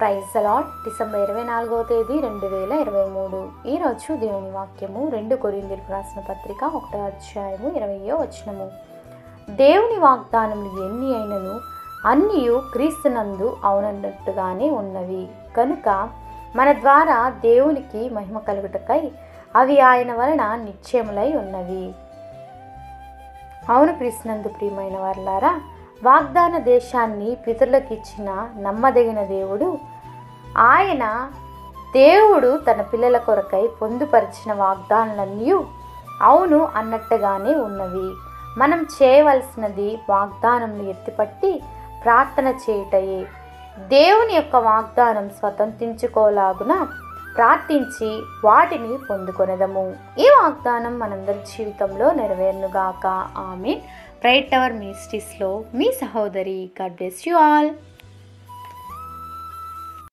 Praise the Lord. December 24వ తేదీ 2023. ఈరోజు దేవుని వాక్యము 2 కొరింథీయులకు రాసిన పత్రిక 1వ అధ్యాయము 20వ వచనము. దేవుని వాగ్దానములు ఎన్ని అయినను అన్నియు క్రీస్తునందు అవునన్నట్టుగానే ఉన్నవి కనుక మన ద్వారా దేవునికి మహిమ కలుగుటకై అవి ఆయన వలన నిశ్చయములై ఉన్నవి. అవును క్రీస్తునందు ప్రియమైన వారలారా, వాగ్దాన దేశాన్ని పితరులకు ఇచ్చిన నమ్మదగిన దేవుడు, ఆయన దేవుడు తన పిల్లల కొరకై పొందుపరిచిన వాగ్దానాలన్నీ అవును అన్నట్టుగానే ఉన్నవి. మనం చేయవలసినది వాగ్దానములు ఎత్తిపట్టి ప్రార్థన చేయుటయే. దేవుని యొక్క వాగ్దానం స్వతంత్రించుకోలాగున ప్రార్థించి వాటిని పొందుకొనదము. ఈ వాగ్దానం మనందరి జీవితంలో నెరవేరునుగాక. ఆమేన్. ప్రైట్ టవర్ మినిస్ట్రీస్లో మీ సహోదరి. God bless you all.